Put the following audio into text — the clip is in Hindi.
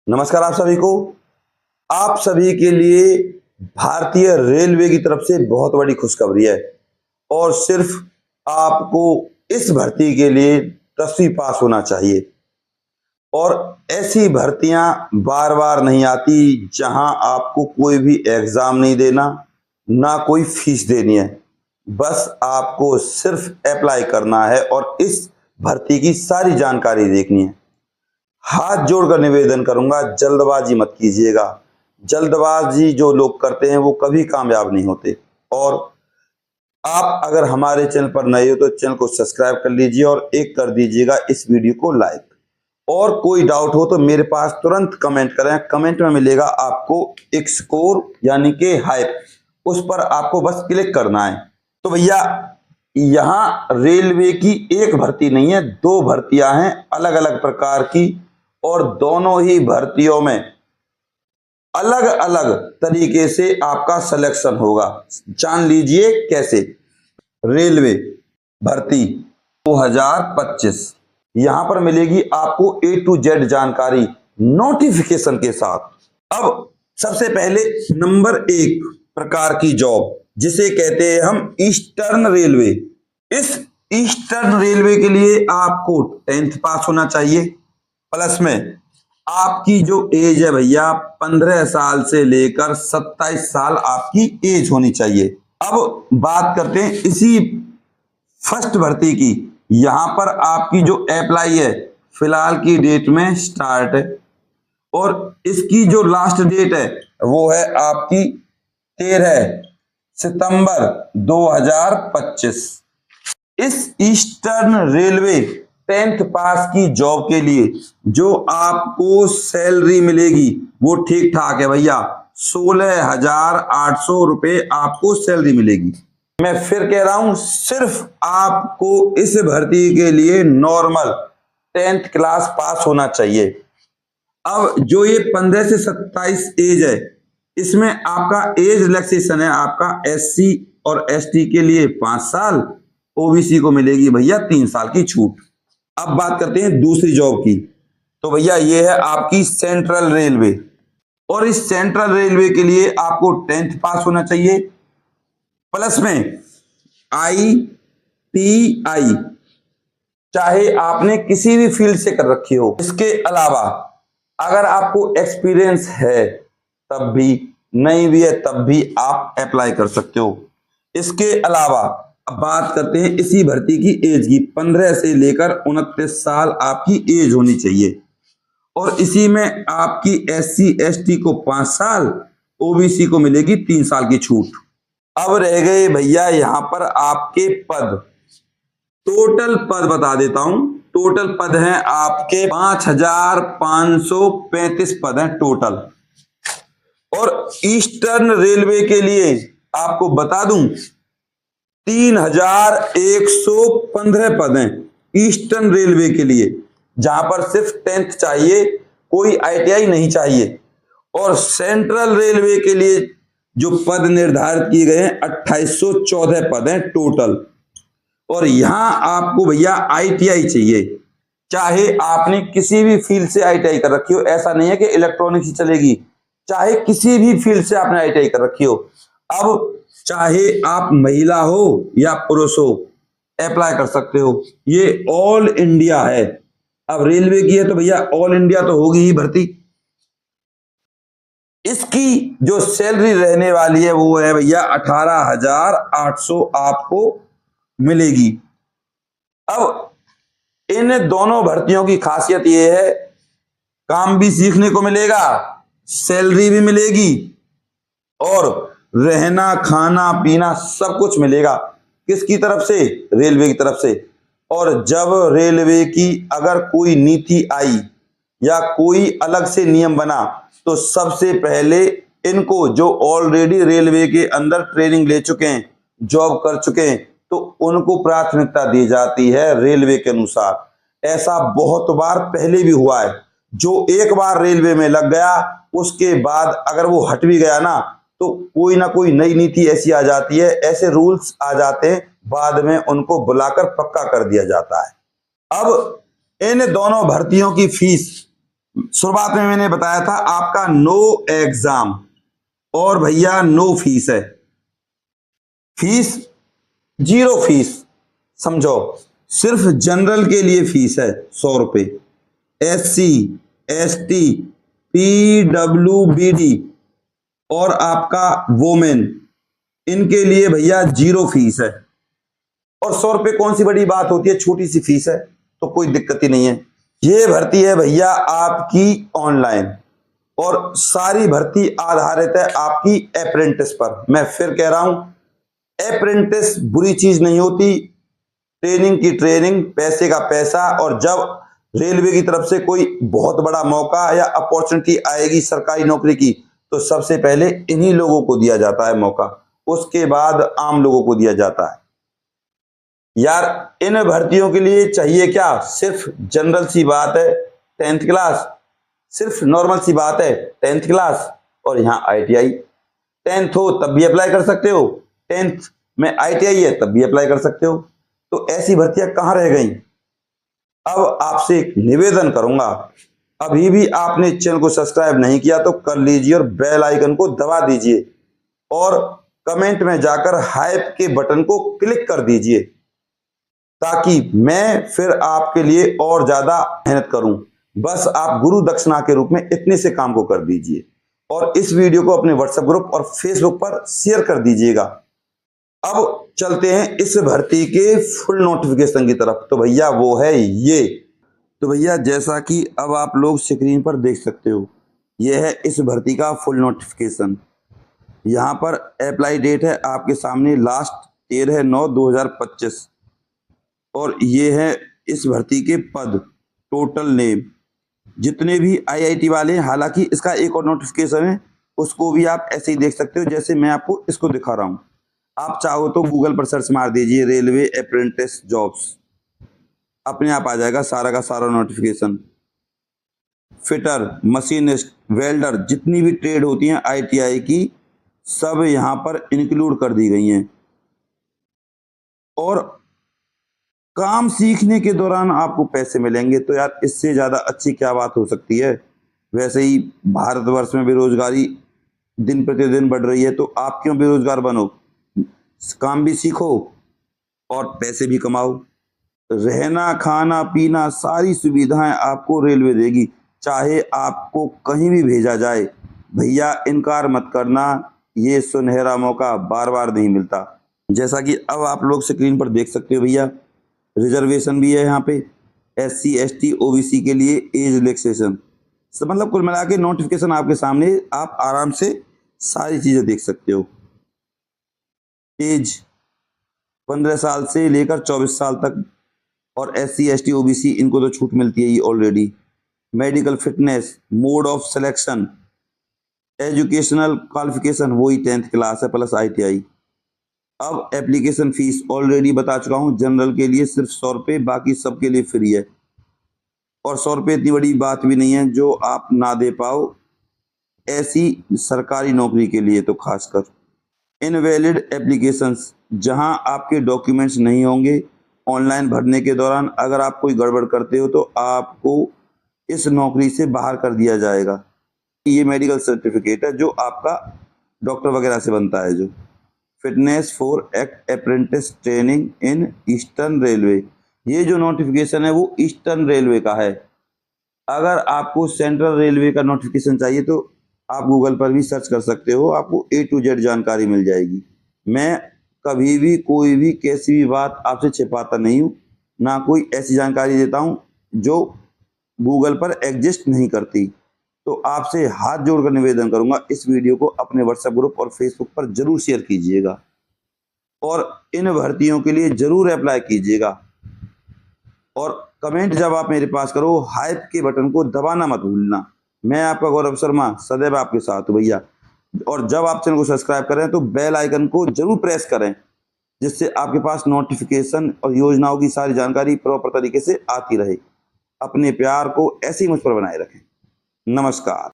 नमस्कार आप सभी को। आप सभी के लिए भारतीय रेलवे की तरफ से बहुत बड़ी खुशखबरी है और सिर्फ आपको इस भर्ती के लिए 10वीं पास होना चाहिए। और ऐसी भर्तियां बार बार नहीं आती जहां आपको कोई भी एग्जाम नहीं देना, ना कोई फीस देनी है। बस आपको सिर्फ अप्लाई करना है और इस भर्ती की सारी जानकारी देखनी है। हाथ जोड़कर निवेदन करूंगा, जल्दबाजी मत कीजिएगा। जल्दबाजी जो लोग करते हैं वो कभी कामयाब नहीं होते। और आप अगर हमारे चैनल पर नए हो तो चैनल को सब्सक्राइब कर लीजिए और एक कर दीजिएगा इस वीडियो को लाइक। और कोई डाउट हो तो मेरे पास तुरंत कमेंट करें। कमेंट में मिलेगा आपको एक स्कोर यानी कि हाइप, उस पर आपको बस क्लिक करना है। तो भैया यहाँ रेलवे की एक भर्ती नहीं है, दो भर्तियां हैं अलग अलग प्रकार की, और दोनों ही भर्तियों में अलग अलग तरीके से आपका सिलेक्शन होगा। जान लीजिए कैसे। रेलवे भर्ती 2025 यहां पर मिलेगी आपको A to Z जानकारी नोटिफिकेशन के साथ। अब सबसे पहले नंबर 1 प्रकार की जॉब जिसे कहते हैं हम ईस्टर्न रेलवे। इस ईस्टर्न रेलवे के लिए आपको 10th पास होना चाहिए। प्लस में आपकी जो एज है भैया 15 साल से लेकर 27 साल आपकी एज होनी चाहिए। अब बात करते हैं इसी फर्स्ट भर्ती की। यहां पर आपकी जो अप्लाई है फिलहाल की डेट में स्टार्ट है और इसकी जो लास्ट डेट है वो है आपकी 13 सितंबर 2025। इस ईस्टर्न रेलवे 10th पास की जॉब के लिए जो आपको सैलरी मिलेगी वो ठीक ठाक है भैया। 16,800 रुपए आपको सैलरी मिलेगी। मैं फिर कह रहा हूं, सिर्फ आपको इस भर्ती के लिए नॉर्मल 10th क्लास पास होना चाहिए। अब जो ये 15 से 27 एज है, इसमें आपका एज रिलैक्सेशन है आपका SC और ST के लिए 5 साल, OBC को मिलेगी भैया 3 साल की छूट। अब बात करते हैं दूसरी जॉब की। तो भैया ये है आपकी सेंट्रल रेलवे और इस सेंट्रल रेलवे के लिए आपको 10th पास होना चाहिए। प्लस में ITI, चाहे आपने किसी भी फील्ड से कर रखी हो। इसके अलावा अगर आपको एक्सपीरियंस है तब भी, नहीं भी है तब भी आप अप्लाई कर सकते हो। इसके अलावा अब बात करते हैं इसी भर्ती की एज की। 15 से लेकर 29 साल आपकी एज होनी चाहिए और इसी में आपकी SC ST को 5 साल, OBC को मिलेगी 3 साल की छूट। अब रह गए भैया यहां पर आपके पद। टोटल पद बता देता हूं। टोटल पद हैं आपके 5,535 पद हैं टोटल। और ईस्टर्न रेलवे के लिए आपको बता दूं 3,115 पद हैं ईस्टर्न रेलवे के लिए, जहां पर सिर्फ 10th चाहिए, कोई ITI नहीं चाहिए। और सेंट्रल रेलवे के लिए जो पद निर्धारित किए गए हैं 2814 पद हैं टोटल। और यहां आपको भैया ITI चाहिए, चाहे आपने किसी भी फील्ड से ITI कर रखी हो। ऐसा नहीं है कि इलेक्ट्रॉनिक्स ही चलेगी, चाहे किसी भी फील्ड से आपने ITI कर रखी हो। अब चाहे आप महिला हो या पुरुष हो, अप्लाई कर सकते हो। ये ऑल इंडिया है। अब रेलवे की है तो भैया ऑल इंडिया तो होगी ही भर्ती। इसकी जो सैलरी रहने वाली है वो है भैया 18,800 आपको मिलेगी। अब इन दोनों भर्तियों की खासियत ये है, काम भी सीखने को मिलेगा, सैलरी भी मिलेगी और रहना खाना पीना सब कुछ मिलेगा। किसकी तरफ से? रेलवे की तरफ से। और जब रेलवे की अगर कोई नीति आई या कोई अलग से नियम बना तो सबसे पहले इनको, जो ऑलरेडी रेलवे के अंदर ट्रेनिंग ले चुके हैं, जॉब कर चुके हैं, तो उनको प्राथमिकता दी जाती है रेलवे के अनुसार। ऐसा बहुत बार पहले भी हुआ है। जो एक बार रेलवे में लग गया उसके बाद अगर वो हट भी गया ना तो कोई ना कोई नई नीति ऐसी आ जाती है, ऐसे रूल्स आ जाते हैं, बाद में उनको बुलाकर पक्का कर दिया जाता है। अब इन दोनों भर्तियों की फीस शुरुआत में मैंने बताया था आपका नो एग्जाम और भैया नो फीस है। फीस 0 फीस, समझो। सिर्फ जनरल के लिए फीस है 100 रुपए। SC, ST, PWBD और आपका वोमेन, इनके लिए भैया 0 फीस है। और 100 रुपए कौन सी बड़ी बात होती है, छोटी सी फीस है, तो कोई दिक्कत ही नहीं है। ये भर्ती है भैया आपकी ऑनलाइन और सारी भर्ती आधारित है आपकी अप्रेंटिस पर। मैं फिर कह रहा हूं, अप्रेंटिस बुरी चीज नहीं होती। ट्रेनिंग की ट्रेनिंग, पैसे का पैसा, और जब रेलवे की तरफ से कोई बहुत बड़ा मौका या अपॉर्चुनिटी आएगी सरकारी नौकरी की, तो सबसे पहले इन्हीं लोगों को दिया जाता है मौका, उसके बाद आम लोगों को दिया जाता है। यार इन भर्तियों के लिए चाहिए क्या, सिर्फ जनरल सी बात है 10th क्लास, सिर्फ नॉर्मल सी बात है 10th क्लास, और यहाँ ITI। 10th हो तब भी अप्लाई कर सकते हो, 10th में ITI है तब भी अप्लाई कर सकते हो। तो ऐसी भर्तियां कहाँ रह गई। अब आपसे एक निवेदन करूंगा, अभी भी आपने चैनल को सब्सक्राइब नहीं किया तो कर लीजिए और बेल आइकन को दबा दीजिए और कमेंट में जाकर हाइप के बटन को क्लिक कर दीजिए, ताकि मैं फिर आपके लिए और ज्यादा मेहनत करूं। बस आप गुरु दक्षिणा के रूप में इतने से काम को कर दीजिए और इस वीडियो को अपने व्हाट्सएप ग्रुप और फेसबुक पर शेयर कर दीजिएगा। अब चलते हैं इस भर्ती के फुल नोटिफिकेशन की तरफ। तो भैया वो है ये। तो भैया जैसा कि अब आप लोग स्क्रीन पर देख सकते हो, ये है इस भर्ती का फुल नोटिफिकेशन। यहाँ पर अप्लाई डेट है आपके सामने, लास्ट 13/9/2025, और ये है इस भर्ती के पद, टोटल नेम। जितने भी IIT वाले हैं, हालांकि इसका एक और नोटिफिकेशन है, उसको भी आप ऐसे ही देख सकते हो जैसे मैं आपको इसको दिखा रहा हूँ। आप चाहो तो गूगल पर सर्च मार दीजिए रेलवे अप्रेंटिस जॉब्स, अपने आप आ जाएगा सारा का सारा नोटिफिकेशन। फिटर, मशीनिस्ट, वेल्डर, जितनी भी ट्रेड होती हैं ITI की, सब यहाँ पर इंक्लूड कर दी गई हैं। और काम सीखने के दौरान आपको पैसे मिलेंगे, तो यार इससे ज़्यादा अच्छी क्या बात हो सकती है। वैसे ही भारतवर्ष में बेरोजगारी दिन प्रतिदिन बढ़ रही है, तो आप क्यों बेरोजगार बनो, काम भी सीखो और पैसे भी कमाओ। रहना, खाना, पीना, सारी सुविधाएं आपको रेलवे देगी, चाहे आपको कहीं भी भेजा जाए। भैया इनकार मत करना, ये सुनहरा मौका बार बार नहीं मिलता। जैसा कि अब आप लोग स्क्रीन पर देख सकते हो भैया, रिजर्वेशन भी है यहाँ पे, SC ST OBC के लिए एज रिलैक्सेशन। मतलब कुल मिला के नोटिफिकेशन आपके सामने, आप आराम से सारी चीजें देख सकते हो। एज 15 साल से लेकर 24 साल तक, और SC ST OBC इनको तो छूट मिलती है ये already. Medical fitness, mode of selection, educational qualification वही 10th क्लास है प्लस ITI। अब एप्लीकेशन फीस ऑलरेडी बता चुका हूँ, जनरल के लिए सिर्फ 100 रुपये, बाकी सबके लिए फ्री है। और 100 रुपये इतनी बड़ी बात भी नहीं है जो आप ना दे पाओ ऐसी सरकारी नौकरी के लिए, तो खासकर इनवैलिड एप्लीकेशंस, जहां आपके डॉक्यूमेंट्स नहीं होंगे ऑनलाइन भरने के दौरान, अगर आप कोई गड़बड़ करते हो तो आपको इस नौकरी से बाहर कर दिया जाएगा। ये मेडिकल सर्टिफिकेट है जो आपका डॉक्टर वगैरह से बनता है। जो fitness for apprentice training in eastern railway, ये जो नोटिफिकेशन है वो ईस्टर्न रेलवे का है। अगर आपको सेंट्रल रेलवे का नोटिफिकेशन चाहिए तो आप गूगल पर भी सर्च कर सकते हो, आपको A to Z जानकारी मिल जाएगी। मैं कभी भी कोई भी कैसी भी बात आपसे छिपाता नहीं हूँ, ना कोई ऐसी जानकारी देता हूँ जो गूगल पर एग्जिस्ट नहीं करती। तो आपसे हाथ जोड़कर निवेदन करूंगा, इस वीडियो को अपने व्हाट्सएप ग्रुप और फेसबुक पर जरूर शेयर कीजिएगा और इन भर्तियों के लिए जरूर अप्लाई कीजिएगा। और कमेंट जब आप मेरे पास करो, हाइप के बटन को दबाना मत भूलना। मैं आपका गौरव शर्मा सदैव आपके साथ हूँ भैया। और जब आप चैनल को सब्सक्राइब करें तो बेल आइकन को जरूर प्रेस करें, जिससे आपके पास नोटिफिकेशन और योजनाओं की सारी जानकारी प्रॉपर तरीके से आती रहे। अपने प्यार को ऐसे ही मुझ पर बनाए रखें। नमस्कार।